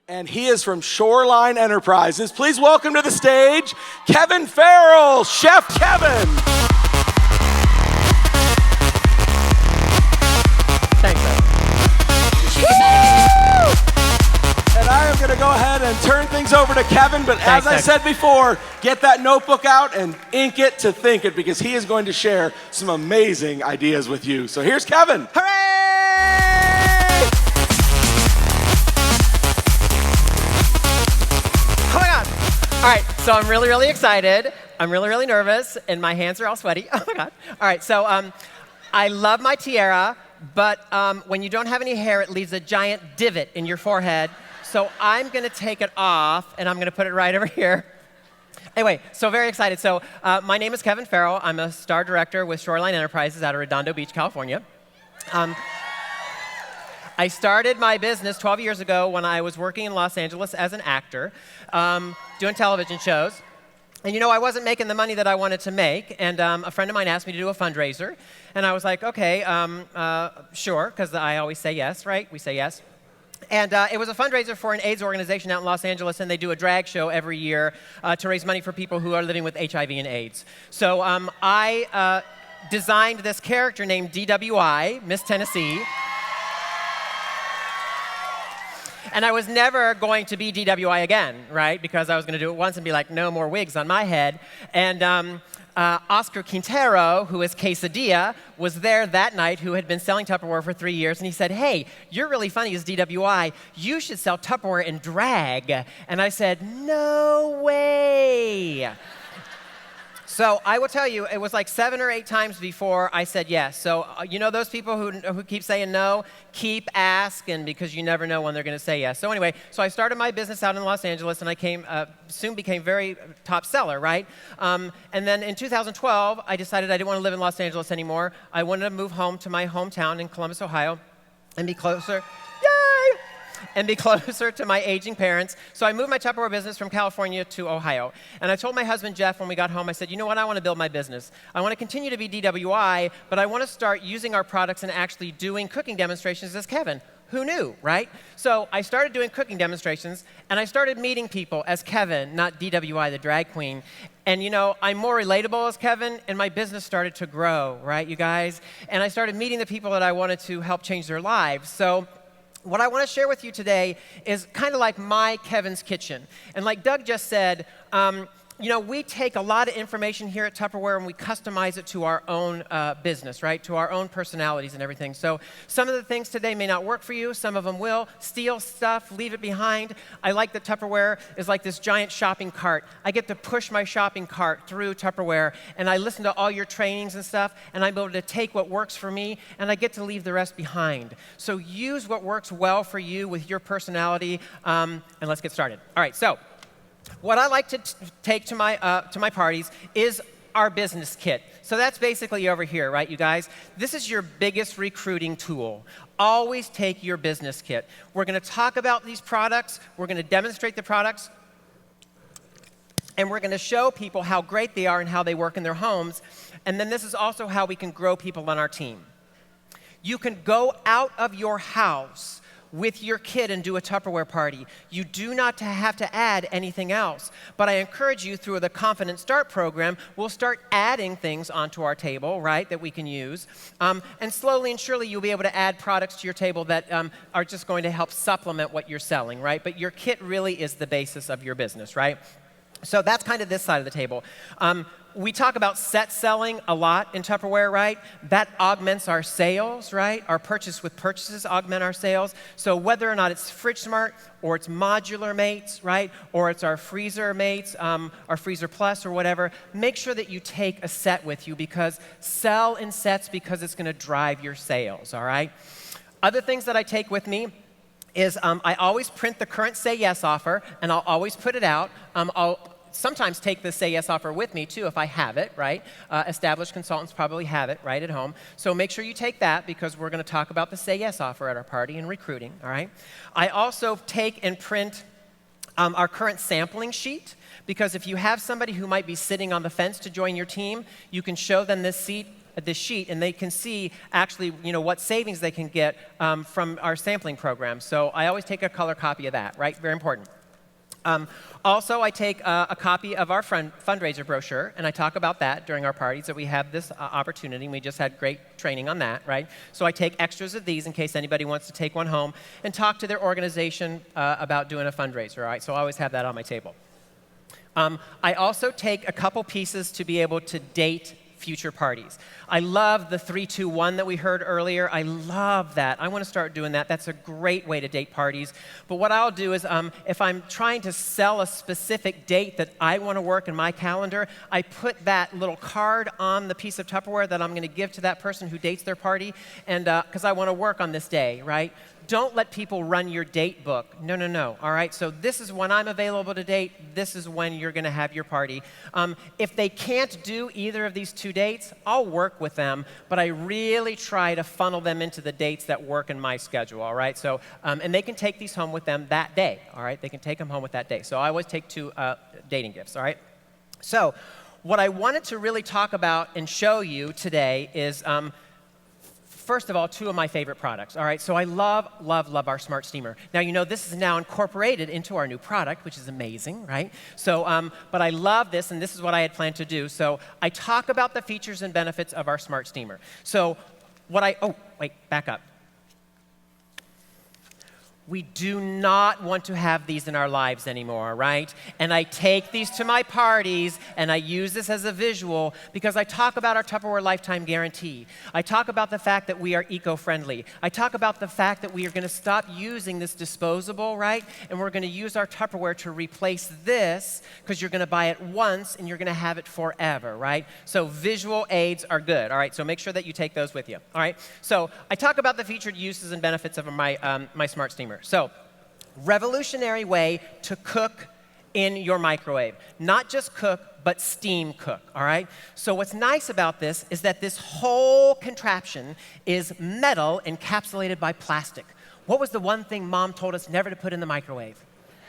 And he is from Shoreline Enterprises. Please welcome to the stage, Kevin Farrell, Chef Kevin. Thanks, man. And I am going to go ahead and turn things over to Kevin, but as I said before, get that notebook out and ink it to think it, because he is going to share some amazing ideas with you. So here's Kevin. Hooray! Oh my God. All right, so I'm really, really excited. I'm really, really nervous, and my hands are all sweaty. Oh my God. All right, so I love my tiara, but when you don't have any hair, it leaves a giant divot in your forehead. So I'm going to take it off, and I'm going to put it right over here. Anyway, so very excited. So my name is Kevin Farrell. I'm a star director with Shoreline Enterprises out of Redondo Beach, California. I started my business 12 years ago when I was working in Los Angeles as an actor, doing television shows. And you know, I wasn't making the money that I wanted to make, and a friend of mine asked me to do a fundraiser. And I was like, okay, sure, because I always say yes, right? We say yes. And it was a fundraiser for an AIDS organization out in Los Angeles, and they do a drag show every year to raise money for people who are living with HIV and AIDS. So I designed this character named DWI, Miss Tennessee. And I was never going to be DWI again, right? Because I was going to do it once and be like, no more wigs on my head. And Oscar Quintero, who is Quesadilla, was there that night, who had been selling Tupperware for 3 years. And he said, hey, you're really funny as DWI. You should sell Tupperware in drag. And I said, no way. So I will tell you, it was like 7 or 8 times before I said yes. So you know those people who keep saying no? Keep asking, because you never know when they're going to say yes. So anyway, so I started my business out in Los Angeles, and I soon became very top seller, right? And then in 2012, I decided I didn't want to live in Los Angeles anymore. I wanted to move home to my hometown in Columbus, Ohio, and be closer. Yay! And be closer to my aging parents. So I moved my Tupperware business from California to Ohio. And I told my husband, Jeff, when we got home, I said, you know what, I want to build my business. I want to continue to be DWI, but I want to start using our products and actually doing cooking demonstrations as Kevin. Who knew, right? So I started doing cooking demonstrations, and I started meeting people as Kevin, not DWI, the drag queen. And you know, I'm more relatable as Kevin, and my business started to grow, right, you guys? And I started meeting the people that I wanted to help change their lives. So what I want to share with you today is kind of like my Kevin's Kitchen. And like Doug just said, you know, we take a lot of information here at Tupperware and we customize it to our own business, right? To our own personalities and everything. So some of the things today may not work for you. Some of them will. Steal stuff, leave it behind. I like that Tupperware is like this giant shopping cart. I get to push my shopping cart through Tupperware, and I listen to all your trainings and stuff, and I'm able to take what works for me, and I get to leave the rest behind. So use what works well for you with your personality, and let's get started. All right, so what I like to take to my parties is our business kit. So that's basically over here, right, you guys? This is your biggest recruiting tool. Always take your business kit. We're going to talk about these products. We're going to demonstrate the products. And we're going to show people how great they are and how they work in their homes. And then this is also how we can grow people on our team. You can go out of your house with your kid and do a Tupperware party. You do not have to add anything else. But I encourage you, through the Confident Start program, we'll start adding things onto our table, right, that we can use. And slowly and surely you'll be able to add products to your table that are just going to help supplement what you're selling, right? But your kit really is the basis of your business, right? So that's kind of this side of the table. We talk about set selling a lot in Tupperware, right? That augments our sales, right? Our purchase with purchases augment our sales. So whether or not it's Fridge Smart or it's Modular Mates, right? Or it's our Freezer Mates, our Freezer Plus or whatever, make sure that you take a set with you, because sell in sets, because it's going to drive your sales, all right? Other things that I take with me is I always print the current Say Yes offer, and I'll always put it out. I'll sometimes take the Say Yes offer with me, too, if I have it, right? Established consultants probably have it right at home. So make sure you take that, because we're going to talk about the Say Yes offer at our party and recruiting, all right? I also take and print our current sampling sheet, because if you have somebody who might be sitting on the fence to join your team, you can show them this at this sheet, and they can see actually, what savings they can get from our sampling program. So I always take a color copy of that, right? Very important. Also, I take a copy of our fundraiser brochure, and I talk about that during our parties, that we have this opportunity, and we just had great training on that, right? So I take extras of these in case anybody wants to take one home and talk to their organization about doing a fundraiser, all right? So I always have that on my table. I also take a couple pieces to be able to date future parties. I love the 3-2-1 that we heard earlier. I love that. I want to start doing that. That's a great way to date parties. But what I'll do is if I'm trying to sell a specific date that I want to work in my calendar, I put that little card on the piece of Tupperware that I'm going to give to that person who dates their party, and because I want to work on this day, right? Don't let people run your date book. No, no, no. All right? So this is when I'm available to date. This is when you're going to have your party. If they can't do either of these two dates, I'll work with them, but I really try to funnel them into the dates that work in my schedule. All right? So, and they can take these home with them that day. All right? They can take them home with that day. So I always take 2 dating gifts. All right? So what I wanted to really talk about and show you today is first of all, 2 of my favorite products, all right? So I love, love, love our Smart Steamer. Now, this is now incorporated into our new product, which is amazing, right? So, but I love this, and this is what I had planned to do. So I talk about the features and benefits of our Smart Steamer. So oh, wait, back up. We do not want to have these in our lives anymore, right? And I take these to my parties, and I use this as a visual because I talk about our Tupperware Lifetime Guarantee. I talk about the fact that we are eco-friendly. I talk about the fact that we are going to stop using this disposable, right? And we're going to use our Tupperware to replace this because you're going to buy it once, and you're going to have it forever, right? So visual aids are good, all right? So make sure that you take those with you, all right? So I talk about the featured uses and benefits of my Smart Steamer. So, revolutionary way to cook in your microwave. Not just cook, but steam cook, all right? So what's nice about this is that this whole contraption is metal encapsulated by plastic. What was the one thing Mom told us never to put in the microwave?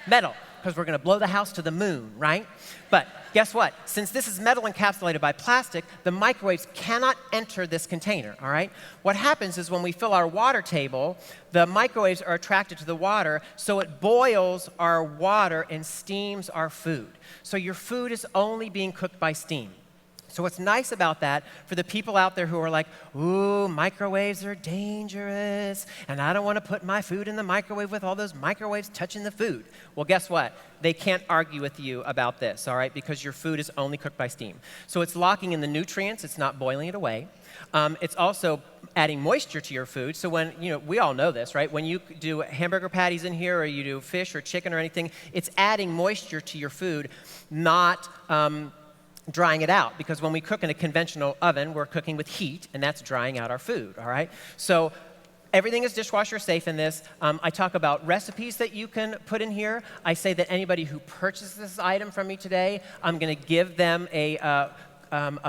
Metal, because we're going to blow the house to the moon, right? But guess what? Since this is metal encapsulated by plastic, the microwaves cannot enter this container, all right? What happens is when we fill our water table, the microwaves are attracted to the water, so it boils our water and steams our food. So your food is only being cooked by steam. So what's nice about that, for the people out there who are like, ooh, microwaves are dangerous, and I don't want to put my food in the microwave with all those microwaves touching the food. Well, guess what? They can't argue with you about this, all right, because your food is only cooked by steam. So it's locking in the nutrients. It's not boiling it away. It's also adding moisture to your food. So when, we all know this, right? When you do hamburger patties in here, or you do fish or chicken or anything, it's adding moisture to your food, not drying it out, because when we cook in a conventional oven, we're cooking with heat, and that's drying out our food, all right? So everything is dishwasher safe in this. I talk about recipes that you can put in here. I say that anybody who purchases this item from me today, I'm going to give them a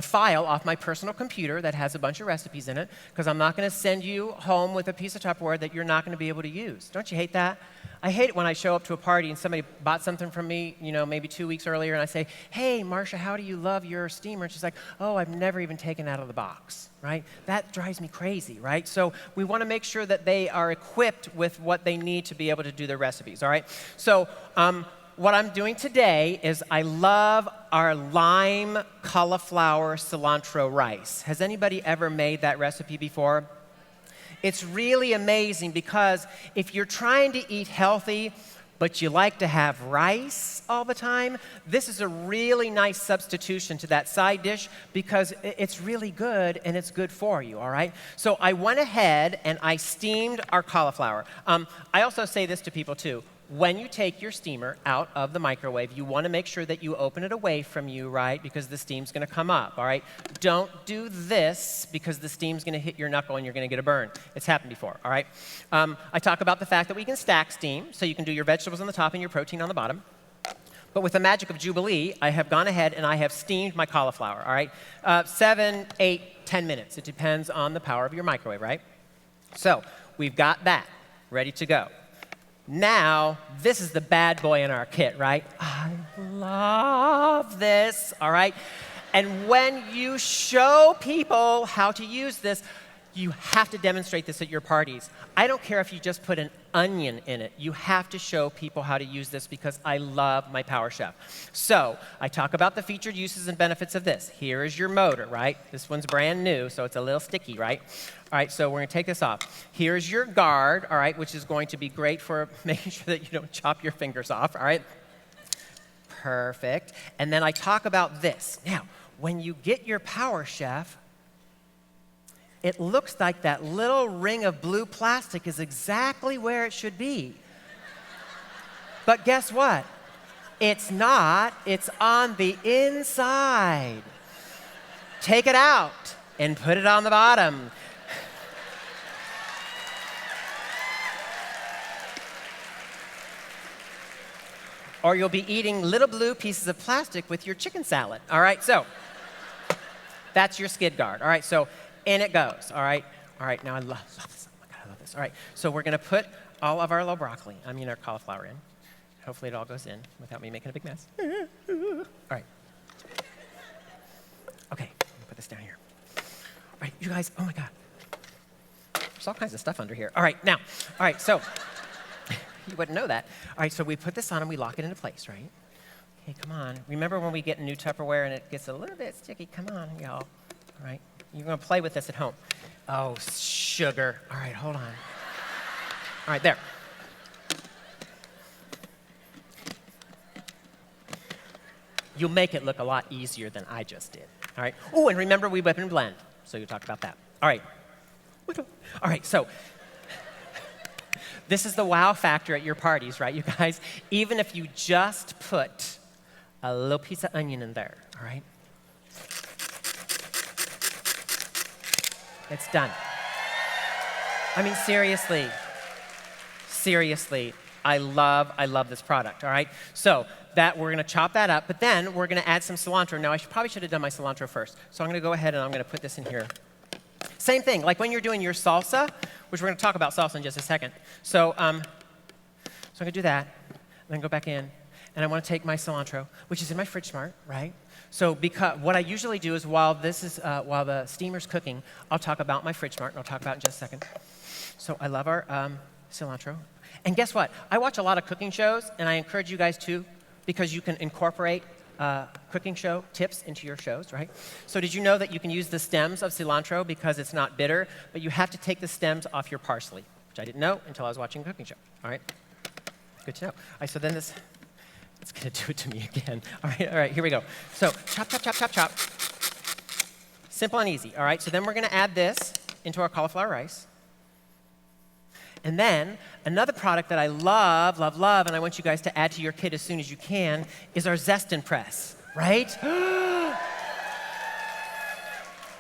file off my personal computer that has a bunch of recipes in it, because I'm not going to send you home with a piece of Tupperware that you're not going to be able to use. Don't you hate that? I hate it when I show up to a party and somebody bought something from me, maybe 2 weeks earlier, and I say, hey, Marcia, how do you love your steamer? And she's like, oh, I've never even taken it out of the box, right? That drives me crazy, right? So we want to make sure that they are equipped with what they need to be able to do their recipes, all right? So what I'm doing today is I love our lime cauliflower cilantro rice. Has anybody ever made that recipe before? It's really amazing because if you're trying to eat healthy, but you like to have rice all the time, this is a really nice substitution to that side dish because it's really good and it's good for you, all right? So I went ahead and I steamed our cauliflower. I also say this to people too. When you take your steamer out of the microwave, you want to make sure that you open it away from you, right? Because the steam's going to come up, all right? Don't do this because the steam's going to hit your knuckle and you're going to get a burn. It's happened before, all right? I talk about the fact that we can stack steam, so you can do your vegetables on the top and your protein on the bottom. But with the magic of Jubilee, I have gone ahead and I have steamed my cauliflower, all right? 7, 8, 10 minutes. It depends on the power of your microwave, right? So we've got that ready to go. Now, this is the bad boy in our kit, right? I love this, all right? And when you show people how to use this, you have to demonstrate this at your parties. I don't care if you just put an onion in it. You have to show people how to use this because I love my Power Chef. So I talk about the featured uses and benefits of this. Here is your motor, right? This one's brand new, so it's a little sticky, right? All right, so we're going to take this off. Here's your guard, all right, which is going to be great for making sure that you don't chop your fingers off, all right? Perfect. And then I talk about this. Now, when you get your Power Chef, it looks like that little ring of blue plastic is exactly where it should be. But guess what? It's not. It's on the inside. Take it out and put it on the bottom. Or you'll be eating little blue pieces of plastic with your chicken salad. All right, so that's your skid guard. All right, so in it goes, all right? All right, now I love this. Oh my God, I love this. All right, so we're gonna put all of our low broccoli, our cauliflower in. Hopefully it all goes in without me making a big mess. All right. Okay, put this down here. All right, you guys, oh my God. There's all kinds of stuff under here. All right, now, all right, so you wouldn't know that. All right, so we put this on and we lock it into place, right? Okay, come on. Remember when we get new Tupperware and it gets a little bit sticky? Come on, y'all. All right, you're gonna play with this at home. Oh, sugar. All right, hold on. All right, there. You'll make it look a lot easier than I just did. All right. Oh, and remember we whip and blend. So you talk about that. All right. All right, so this is the wow factor at your parties, right, you guys? Even if you just put a little piece of onion in there, all right? It's done. I mean, seriously, I love this product, all right? So that we're gonna chop that up, but then we're gonna add some cilantro. Now, probably should have done my cilantro first. So I'm gonna go ahead and I'm gonna put this in here. Same thing, like when you're doing your salsa, which we're gonna talk about salsa in just a second. So I'm gonna do that, and then go back in, and I wanna take my cilantro, which is in my Fridge Smart, right? So because what I usually do is while the steamer's cooking, I'll talk about my Fridge Smart, and I'll talk about it in just a second. So I love our cilantro. And guess what? I watch a lot of cooking shows, and I encourage you guys to, because you can incorporate cooking show tips into your shows, right? So did you know that you can use the stems of cilantro because it's not bitter, but you have to take the stems off your parsley, which I didn't know until I was watching a cooking show, all right? Good to know. All right, so then it's gonna do it to me again. All right, here we go. So chop, chop, chop, chop, chop. Simple and easy, all right? So then we're gonna add this into our cauliflower rice. And then another product that I love, and I want you guys to add to your kit as soon as you can, is our Zest Press, right?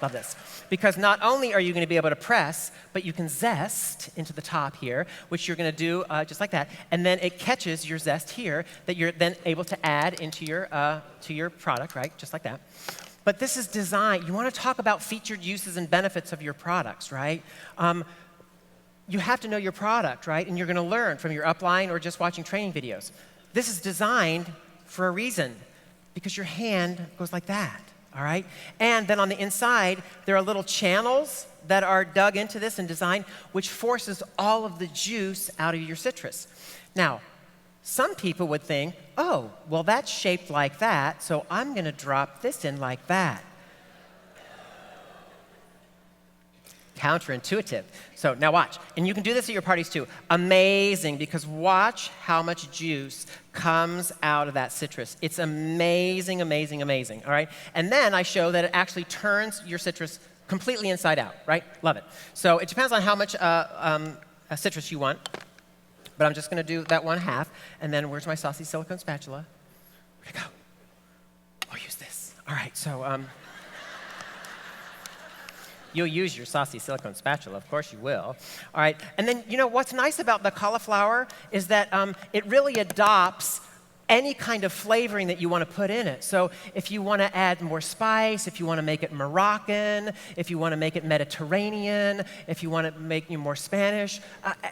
Love this. Because not only are you going to be able to press, but you can zest into the top here, which you're going to do just like that. And then it catches your zest here that you're then able to add into your product, right? Just like that. But this is designed, you want to talk about featured uses and benefits of your products, right? You have to know your product, right? And you're going to learn from your upline or just watching training videos. This is designed for a reason, because your hand goes like that, all right? And then on the inside, there are little channels that are dug into this and designed, which forces all of the juice out of your citrus. Now, some people would think, oh, well, that's shaped like that, so I'm going to drop this in like that. Counterintuitive. So now watch. And you can do this at your parties too. Amazing, because watch how much juice comes out of that citrus. It's amazing, amazing, amazing, all right? And then I show that it actually turns your citrus completely inside out, right? Love it. So it depends on how much citrus you want, but I'm just gonna do that 1/2, and then where's my Saucy silicone spatula? Where'd it go? I'll use this. All right, so, you'll use your Saucy silicone spatula, of course you will. All right, and then you know what's nice about the cauliflower is that it really adopts any kind of flavoring that you want to put in it. So if you want to add more spice, if you want to make it Moroccan, if you want to make it Mediterranean, if you want to make it more Spanish,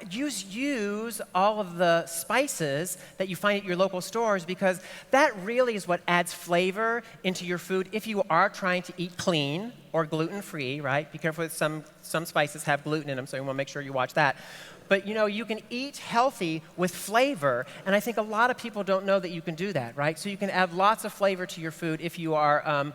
use all of the spices that you find at your local stores, because that really is what adds flavor into your food if you are trying to eat clean or gluten-free, right? Be careful, some spices have gluten in them, so you want to make sure you watch that. But you can eat healthy with flavor, and I think a lot of people don't know that you can do that, right? So you can add lots of flavor to your food if you are,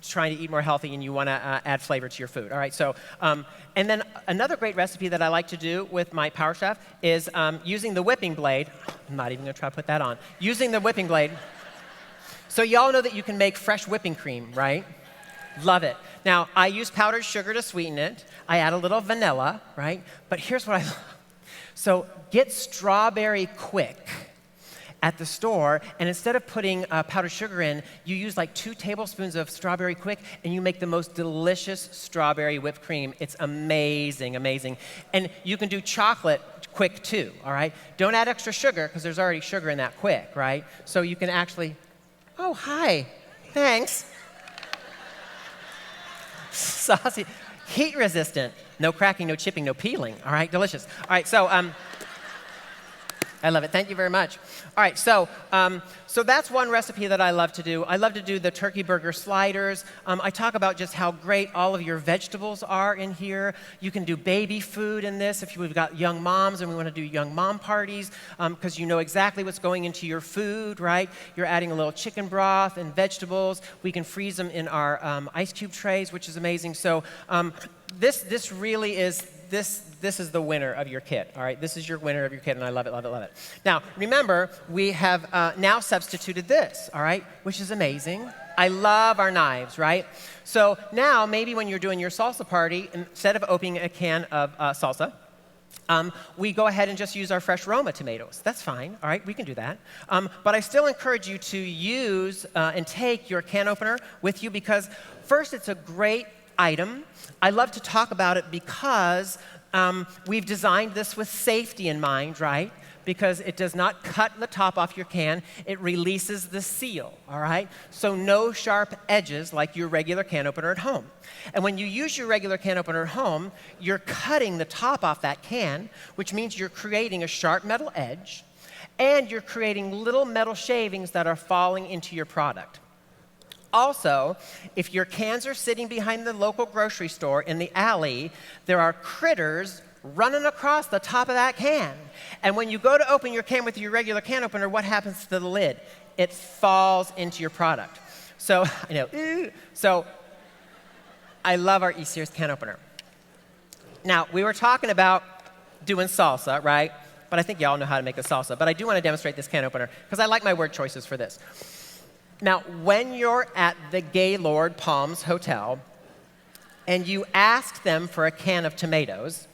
trying to eat more healthy and you want to add flavor to your food. All right. So, and then another great recipe that I like to do with my Power Chef is using the whipping blade. I'm not even going to try to put that on. Using the whipping blade. So y'all know that you can make fresh whipping cream, right? Love it. Now, I use powdered sugar to sweeten it. I add a little vanilla, right? But here's what I love. So get Strawberry Quick at the store, and instead of putting powdered sugar in, you use like 2 tablespoons of Strawberry Quick, and you make the most delicious strawberry whipped cream. It's amazing, amazing. And you can do chocolate Quick too, all right? Don't add extra sugar, because there's already sugar in that Quick, right? So you can actually, oh, hi, thanks. Saucy, heat resistant, no cracking, no chipping, no peeling. All right, delicious. All right, so I love it. Thank you very much. All right, so that's one recipe that I love to do. I love to do the turkey burger sliders. I talk about just how great all of your vegetables are in here. You can do baby food in this if we've got young moms and we want to do young mom parties, because you know exactly what's going into your food, right? You're adding a little chicken broth and vegetables. We can freeze them in our ice cube trays, which is amazing. So this really is. This is the winner of your kit, all right? This is your winner of your kit, and I love it, love it, love it. Now, remember, we have now substituted this, all right, which is amazing. I love our knives, right? So now, maybe when you're doing your salsa party, instead of opening a can of salsa, we go ahead and just use our fresh Roma tomatoes. That's fine, all right? We can do that. But I still encourage you to use and take your can opener with you, because first, it's a great item. I love to talk about it because we've designed this with safety in mind, right? Because it does not cut the top off your can. It releases the seal, all right? So no sharp edges like your regular can opener at home. And when you use your regular can opener at home, you're cutting the top off that can, which means you're creating a sharp metal edge, and you're creating little metal shavings that are falling into your product. Also, if your cans are sitting behind the local grocery store in the alley, there are critters running across the top of that can. And when you go to open your can with your regular can opener, what happens to the lid? It falls into your product. So, I know, so I love our E-Series can opener. Now, we were talking about doing salsa, right? But I think y'all know how to make a salsa. But I do want to demonstrate this can opener, because I like my word choices for this. Now, when you're at the Gaylord Palms Hotel and you ask them for a can of tomatoes,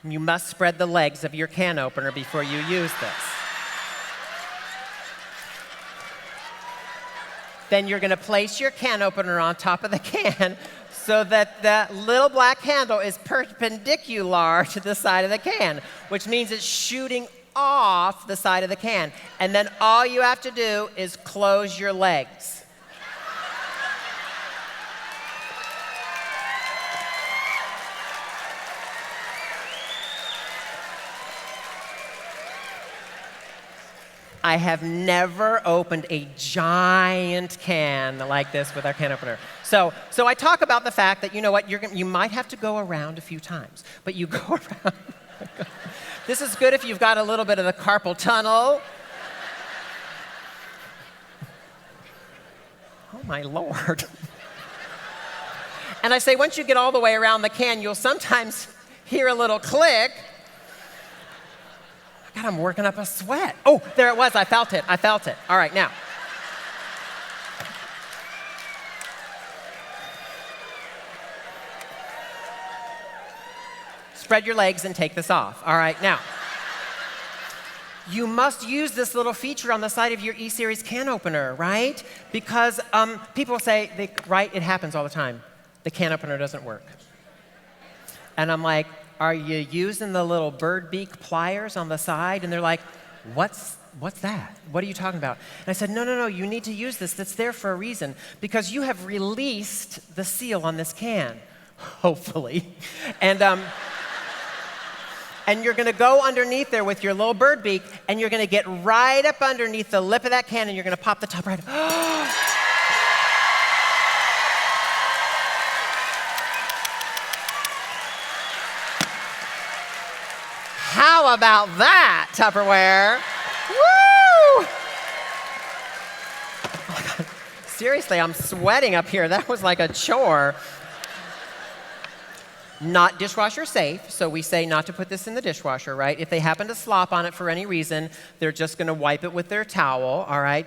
you must spread the legs of your can opener before you use this. Then you're going to place your can opener on top of the can so that that little black handle is perpendicular to the side of the can, which means it's shooting off the side of the can. And then all you have to do is close your legs. I have never opened a giant can like this with our can opener. So I talk about the fact that, you know what, you might have to go around a few times, but you go around. This is good if you've got a little bit of the carpal tunnel. Oh, my Lord. And I say, once you get all the way around the can, you'll sometimes hear a little click. God, I'm working up a sweat. Oh, there it was. I felt it. I felt it. All right, now. Spread your legs and take this off. All right, now. you must use this little feature on the side of your E-Series can opener, right? Because people say, right, it happens all the time. The can opener doesn't work. And I'm like, are you using the little bird beak pliers on the side? And they're like, what's that? What are you talking about? And I said, no, you need to use this. That's there for a reason. Because you have released the seal on this can, hopefully. And you're going to go underneath there with your little bird beak, and you're going to get right up underneath the lip of that can, and you're going to pop the top right up. How about that, Tupperware? Woo! Oh my God. Seriously, I'm sweating up here. That was like a chore. Not dishwasher safe, so we say not to put this in the dishwasher, right? If they happen to slop on it for any reason, they're just going to wipe it with their towel, all right?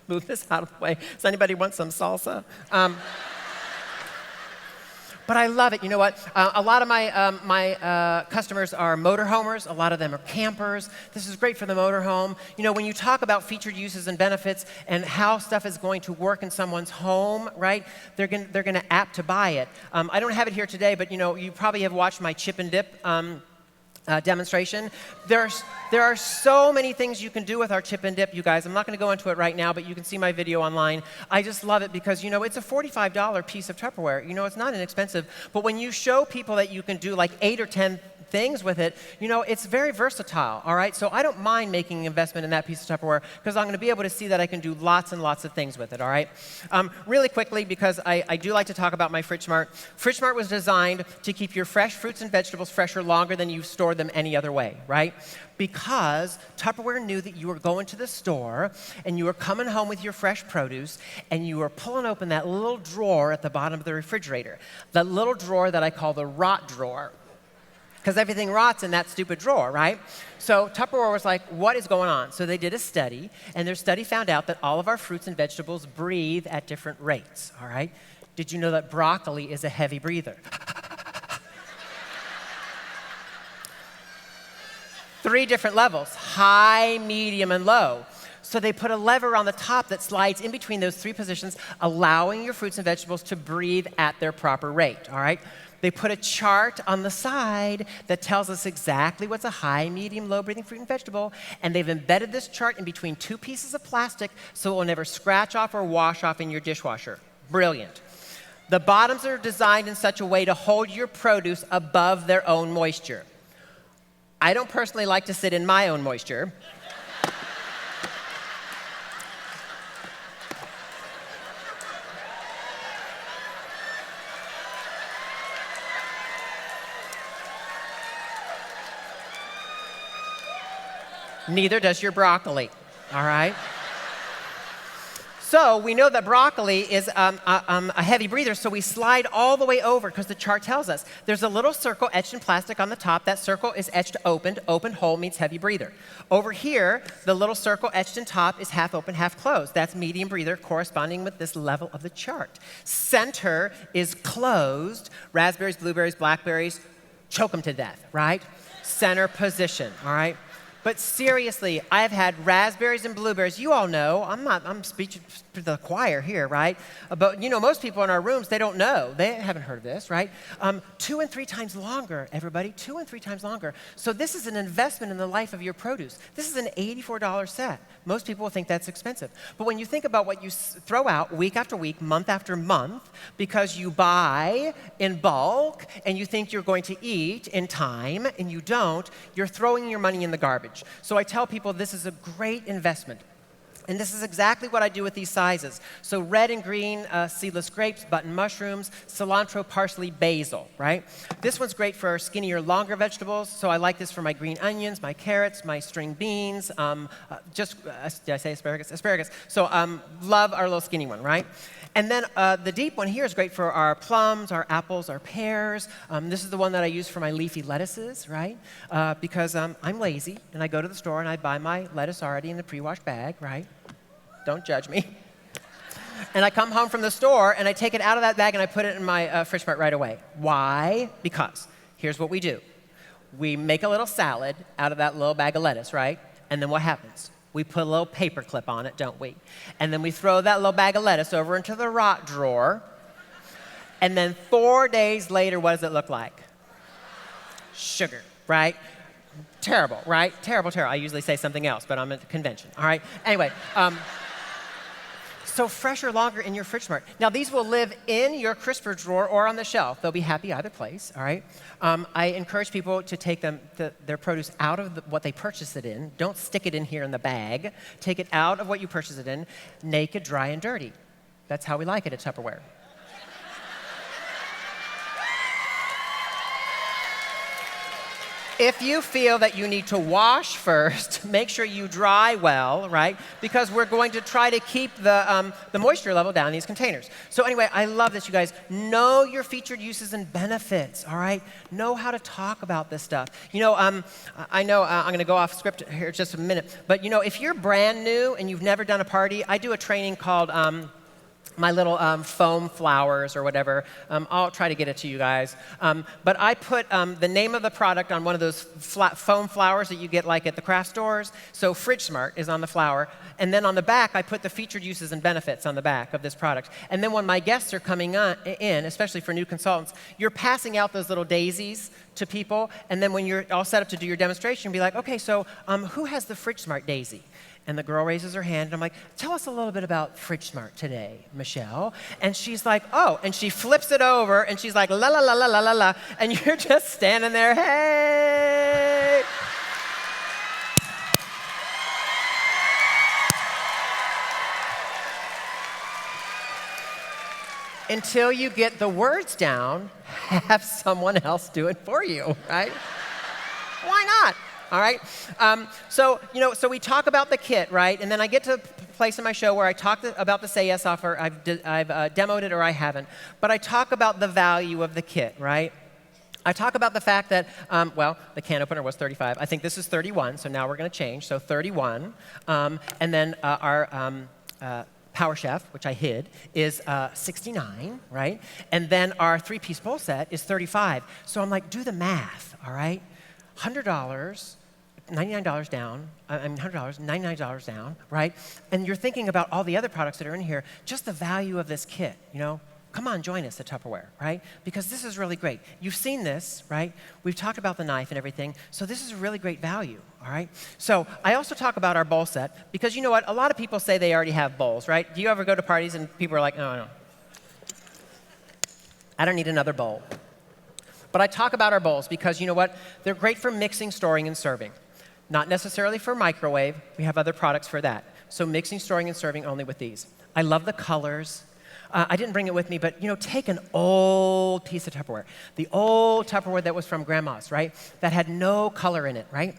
Move this out of the way. Does anybody want some salsa? But I love it. You know what? A lot of my customers are motorhomers. A lot of them are campers. This is great for the motorhome. You know, when you talk about featured uses and benefits and how stuff is going to work in someone's home, right? They're going to apt to buy it. I don't have it here today, but you know, you probably have watched my chip and dip demonstration. There are so many things you can do with our chip and dip, you guys. I'm not going to go into it right now, but you can see my video online. I just love it because, you know, it's a $45 piece of Tupperware. You know, it's not inexpensive. But when you show people that you can do like 8 or 10 things with it, you know, it's very versatile, all right? So I don't mind making an investment in that piece of Tupperware because I'm going to be able to see that I can do lots and lots of things with it, all right? Really quickly, because I do like to talk about my Fridge Smart. Fridge Smart was designed to keep your fresh fruits and vegetables fresher longer than you store them any other way, right? Because Tupperware knew that you were going to the store and you were coming home with your fresh produce and you were pulling open that little drawer at the bottom of the refrigerator, that little drawer that I call the rot drawer. Because everything rots in that stupid drawer, right? So Tupperware was like, what is going on? So they did a study, and their study found out that all of our fruits and vegetables breathe at different rates, all right? Did you know that broccoli is a heavy breather? 3 different levels, high, medium, and low. So they put a lever on the top that slides in between those 3 positions, allowing your fruits and vegetables to breathe at their proper rate, all right? They put a chart on the side that tells us exactly what's a high, medium, low-breathing fruit and vegetable, and they've embedded this chart in between 2 pieces of plastic so it will never scratch off or wash off in your dishwasher. Brilliant. The bottoms are designed in such a way to hold your produce above their own moisture. I don't personally like to sit in my own moisture. Neither does your broccoli, all right? So we know that broccoli is a heavy breather, so we slide all the way over because the chart tells us. There's a little circle etched in plastic on the top. That circle is etched opened. Open hole means heavy breather. Over here, the little circle etched in top is half open, half closed. That's medium breather corresponding with this level of the chart. Center is closed. Raspberries, blueberries, blackberries, choke them to death, right? Center position, all right? But seriously, I've had raspberries and blueberries. You all know, I'm speaking to the choir here, right? But you know, most people in our rooms, they don't know. They haven't heard of this, right? 2 and 3 times longer, everybody, 2 and 3 times longer. So this is an investment in the life of your produce. This is an $84 set. Most people will think that's expensive. But when you think about what you throw out week after week, month after month, because you buy in bulk and you think you're going to eat in time and you don't, you're throwing your money in the garbage. So I tell people this is a great investment. And this is exactly what I do with these sizes. So red and green seedless grapes, button mushrooms, cilantro, parsley, basil, right? This one's great for skinnier, longer vegetables. So I like this for my green onions, my carrots, my string beans, did I say asparagus? Asparagus. So love our little skinny one, right? And then the deep one here is great for our plums, our apples, our pears. This is the one that I use for my leafy lettuces, right? Because I'm lazy, and I go to the store and I buy my lettuce already in the pre-washed bag, right? Don't judge me. And I come home from the store and I take it out of that bag and I put it in my Fridge Smart right away. Why? Because here's what we do. we make a little salad out of that little bag of lettuce, right? And then what happens? We put a little paper clip on it, don't we? And then we throw that little bag of lettuce over into the rot drawer. And then 4 days later, what does it look like? Sugar, right? Terrible, right? Terrible, terrible. I usually say something else, but I'm at the convention, all right? Anyway, so fresh or longer in your fridge smart. Now, these will live in your crisper drawer or on the shelf. They'll be happy either place, all right? I encourage people to take their produce out of what they purchase it in. Don't stick it in here in the bag. Take it out of what you purchase it in, naked, dry, and dirty. That's how we like it at Tupperware. If you feel that you need to wash first, make sure you dry well, right? Because we're going to try to keep the moisture level down in these containers. So anyway, I love this, you guys. Know your featured uses and benefits, all right? Know how to talk about this stuff. You know, I know I'm going to go off script here just a minute, but you know, if you're brand new and you've never done a party, I do a training called my little foam flowers or whatever. I'll try to get it to you guys. But I put the name of the product on one of those foam flowers that you get like at the craft stores. So Fridge Smart is on the flower. And then on the back, I put the featured uses and benefits on the back of this product. And then when my guests are coming in, especially for new consultants, you're passing out those little daisies to people. And then when you're all set up to do your demonstration, be like, okay, so who has the Fridge Smart daisy? And the girl raises her hand, and I'm like, tell us a little bit about Fridge Smart today, Michelle. And she's like, oh, and she flips it over, and she's like, la, la, la, la, la, la, la. And you're just standing there, hey. Until you get the words down, have someone else do it for you, right? Why not? All right, so we talk about the kit, right? And then I get to a place in my show where I talk about the Say Yes offer. I've demoed it or I haven't, but I talk about the value of the kit, right? I talk about the fact that, well, the can opener was 35. I think this is 31, so now we're going to change. So 31, and then our Power Chef, which I hid, is 69, right? And then our three-piece bowl set is 35. So I'm like, do the math, all right? $100, $99 down, $100, $99 down, right? And you're thinking about all the other products that are in here, just the value of this kit, you know? Come on, join us at Tupperware, right? Because this is really great. You've seen this, right? We've talked about the knife and everything, so this is a really great value, all right? So I also talk about our bowl set, because you know what? A lot of people say they already have bowls, right? Do you ever go to parties and people are like, no, I don't need another bowl. But I talk about our bowls because, you know what? They're great for mixing, storing, and serving. Not necessarily for microwave. We have other products for that. So mixing, storing, and serving only with these. I love the colors. I didn't bring it with me, but, you know, take an old piece of Tupperware. The old Tupperware that was from Grandma's, right? That had no color in it, right?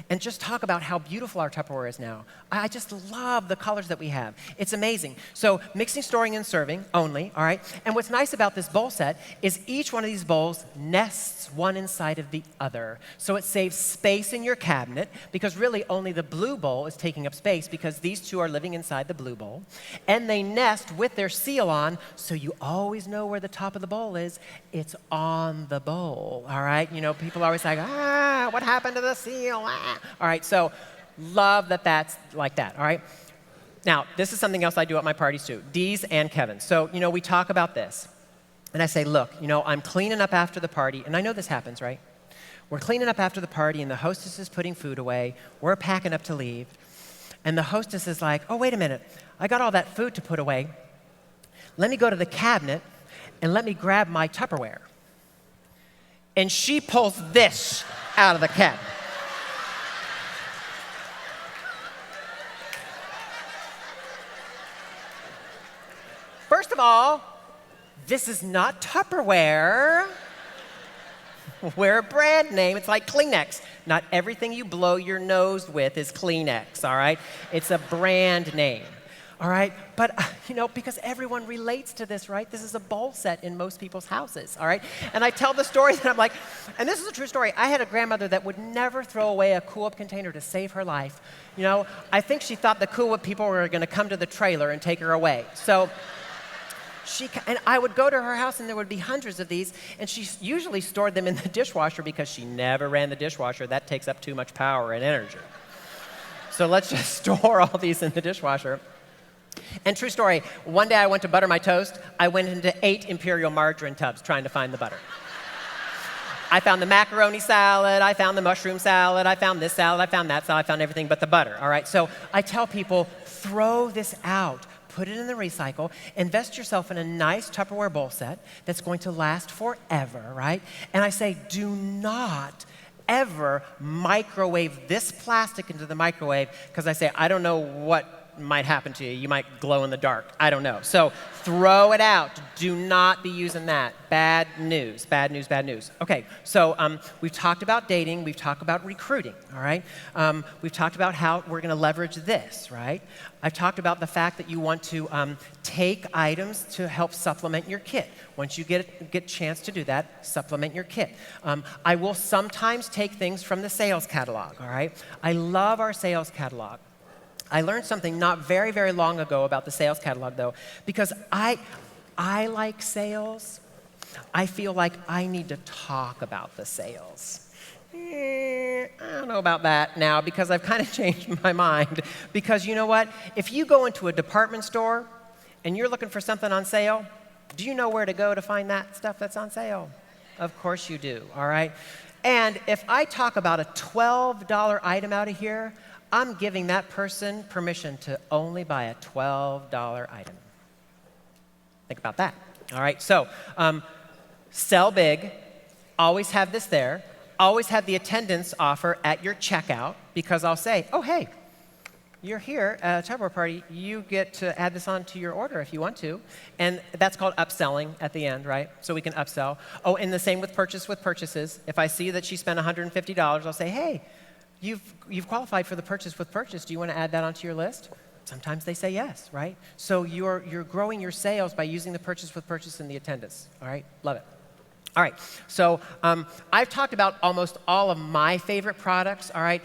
And just talk about how beautiful our Tupperware is now. I just love the colors that we have. It's amazing. So mixing, storing, and serving only, all right? And what's nice about this bowl set is each one of these bowls nests one inside of the other. So it saves space in your cabinet because really only the blue bowl is taking up space because these two are living inside the blue bowl. And they nest with their seal on so you always know where the top of the bowl is. It's on the bowl, all right? You know, people are always like, what happened to the seal? All right, so love that that's like that, all right? Now, this is something else I do at my parties too, Dee's and Kevin's. So, you know, we talk about this. And I say, look, you know, I'm cleaning up after the party, and I know this happens, right? We're cleaning up after the party, and the hostess is putting food away. We're packing up to leave. And the hostess is like, oh, wait a minute. I got all that food to put away. Let me go to the cabinet, and let me grab my Tupperware. And she pulls this out of the cabinet. First of all, this is not Tupperware. We're a brand name. It's like Kleenex. Not everything you blow your nose with is Kleenex, all right? It's a brand name, all right? But, you know, because everyone relates to this, right? This is a bowl set in most people's houses, all right? And I tell the story that I'm like, and this is a true story. I had a grandmother that would never throw away a Cool Whip container to save her life. You know, I think she thought the Cool Whip people were going to come to the trailer and take her away. So And I would go to her house and there would be hundreds of these, and she usually stored them in the dishwasher because she never ran the dishwasher. That takes up too much power and energy. So let's just store all these in the dishwasher. And true story, one day I went to butter my toast. I went into 8 Imperial margarine tubs trying to find the butter. I found the macaroni salad, I found the mushroom salad, I found this salad, I found that salad, I found everything but the butter, all right? So I tell people, throw this out. Put it in the recycle, invest yourself in a nice Tupperware bowl set that's going to last forever, right? And I say, do not ever microwave this plastic into the microwave, because I say, I don't know what might happen to you. You might glow in the dark. I don't know. So throw it out. Do not be using that. Bad news, bad news, bad news. Okay, so we've talked about dating. We've talked about recruiting, all right? We've talked about how we're going to leverage this, right? I've talked about the fact that you want to take items to help supplement your kit. Once you get a chance to do that, supplement your kit. I will sometimes take things from the sales catalog, all right? I love our sales catalog. I learned something not very, very long ago about the sales catalog, though, because I like sales. I feel like I need to talk about the sales. I don't know about that now, because I've kind of changed my mind. Because you know what? If you go into a department store and you're looking for something on sale, do you know where to go to find that stuff that's on sale? Of course you do, all right? And if I talk about a $12 item out of here, I'm giving that person permission to only buy a $12 item. Think about that. All right, so sell big, always have this there, always have the attendance offer at your checkout, because I'll say, oh, hey, you're here at a Tupperware party, you get to add this on to your order if you want to. And that's called upselling at the end, right? So we can upsell. Oh, and the same with purchases. If I see that she spent $150, I'll say, hey, You've qualified for the purchase with purchase. Do you want to add that onto your list? Sometimes they say yes, right? So you're growing your sales by using the purchase with purchase and the attendance. All right, love it. All right, so I've talked about almost all of my favorite products, all right?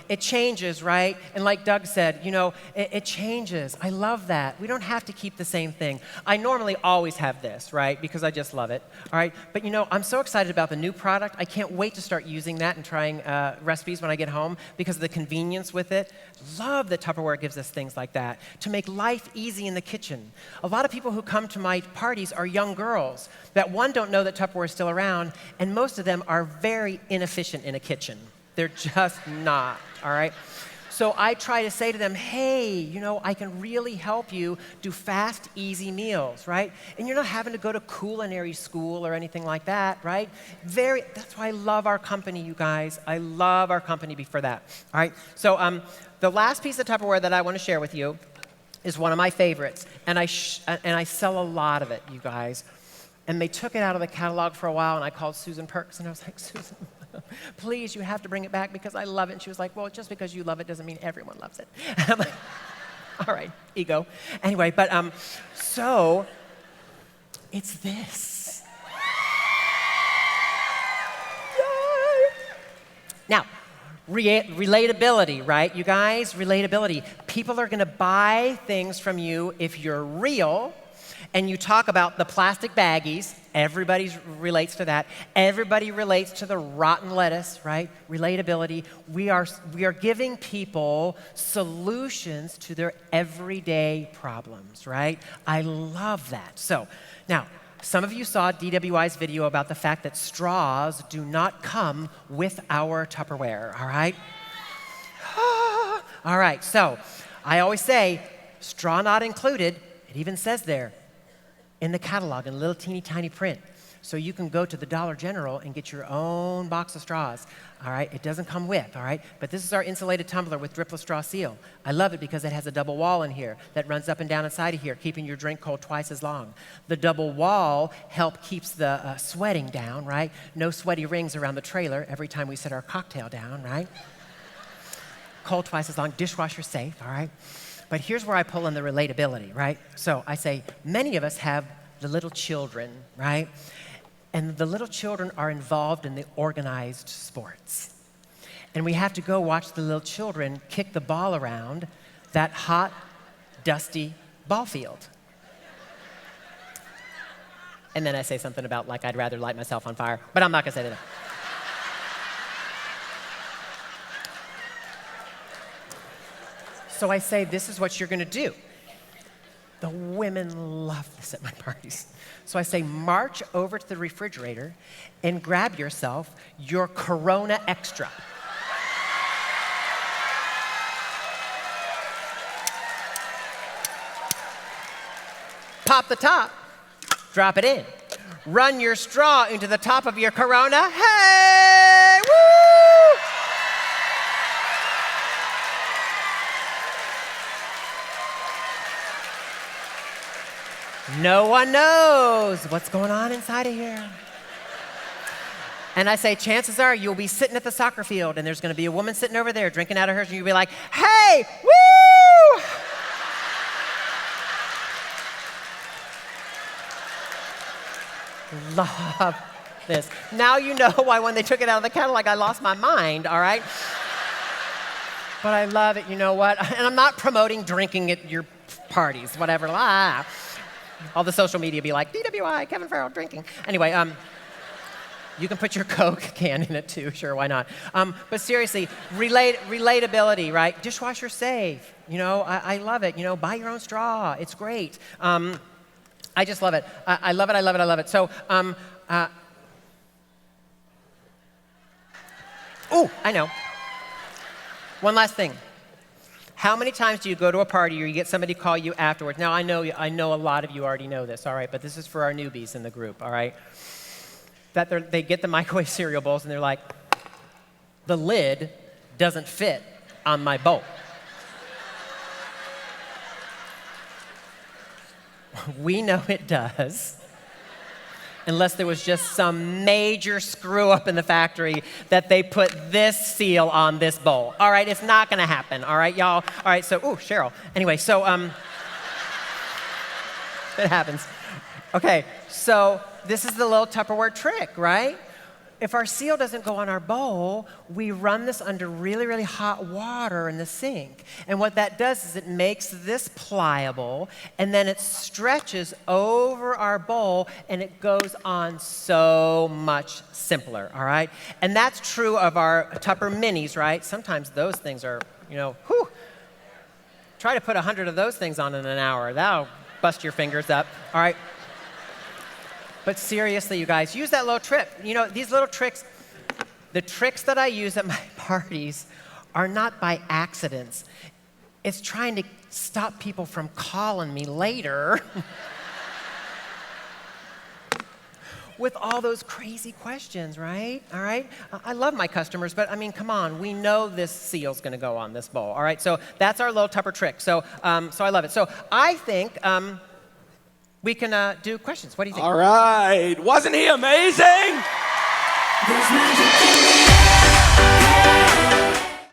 It changes, right? And like Doug said, you know, it changes. I love that. We don't have to keep the same thing. I normally always have this, right? Because I just love it, all right? But you know, I'm so excited about the new product. I can't wait to start using that and trying recipes when I get home because of the convenience with it. Love that Tupperware gives us things like that to make life easy in the kitchen. A lot of people who come to my parties are young girls that, one, don't know that Tupperware is still around, and most of them are very inefficient in a kitchen. They're just not, all right? So I try to say to them, hey, you know, I can really help you do fast, easy meals, right? And you're not having to go to culinary school or anything like that, right? That's why I love our company, you guys. I love our company for that, all right? So the last piece of Tupperware that I want to share with you is one of my favorites, and I sell a lot of it, you guys. And they took it out of the catalog for a while, and I called Susan Perks, and I was like, Susan, please, you have to bring it back because I love it. And she was like, well, just because you love it doesn't mean everyone loves it. And I'm like, all right, ego. Anyway, but so it's this. Now, relatability, right, you guys? Relatability. People are going to buy things from you if you're real. And you talk about the plastic baggies. Everybody relates to that. Everybody relates to the rotten lettuce, right? Relatability. We are giving people solutions to their everyday problems, right? I love that. So now, some of you saw DWI's video about the fact that straws do not come with our Tupperware, all right? All right, so I always say, straw not included. It even says there, in the catalog in little teeny tiny print. So you can go to the Dollar General and get your own box of straws, all right? It doesn't come with, all right? But this is our insulated tumbler with dripless straw seal. I love it because it has a double wall in here that runs up and down inside of here, keeping your drink cold twice as long. The double wall keeps the sweating down, right? No sweaty rings around the trailer every time we set our cocktail down, right? Cold twice as long, dishwasher safe, all right? But here's where I pull in the relatability, right? So I say, many of us have the little children, right? And the little children are involved in the organized sports. And we have to go watch the little children kick the ball around that hot, dusty ball field. And then I say something about, like, I'd rather light myself on fire. But I'm not going to say that. So I say, this is what you're going to do. The women love this at my parties. So I say, march over to the refrigerator and grab yourself your Corona Extra. Pop the top, drop it in. Run your straw into the top of your Corona. Hey, woo! No one knows what's going on inside of here. And I say, chances are you'll be sitting at the soccer field and there's going to be a woman sitting over there drinking out of hers and you'll be like, hey, woo! Love this. Now you know why when they took it out of the catalog, I lost my mind, all right? But I love it, you know what? And I'm not promoting drinking at your parties, whatever. All the social media be like, DWI, Kevin Farrell, drinking. Anyway, you can put your Coke can in it too, sure, why not? But seriously, relatability, right? Dishwasher safe, you know, I love it. You know, buy your own straw, it's great. I just love it. I love it, I love it, I love it. So, I know. One last thing. How many times do you go to a party or you get somebody call you afterwards? Now, I know a lot of you already know this, all right? But this is for our newbies in the group, all right? That they get the microwave cereal bowls and they're like, the lid doesn't fit on my bowl. We know it does, unless there was just some major screw up in the factory that they put this seal on this bowl. All right, it's not gonna happen, all right, y'all? All right, so, Cheryl. Anyway, so, it happens. Okay, so this is the little Tupperware trick, right? If our seal doesn't go on our bowl, we run this under really, really hot water in the sink. And what that does is it makes this pliable, and then it stretches over our bowl, and it goes on so much simpler, all right? And that's true of our Tupper Minis, right? Sometimes those things are, you know, whew. Try to put 100 of those things on in an hour. That'll bust your fingers up, all right? But seriously, you guys, use that little trick. You know, these little tricks, the tricks that I use at my parties are not by accidents. It's trying to stop people from calling me later with all those crazy questions, right? All right? I love my customers, but I mean, come on. We know this seal's going to go on this bowl, all right? So that's our little Tupper trick. So I love it. So I think... we can do questions. What do you think? All right. Wasn't he amazing?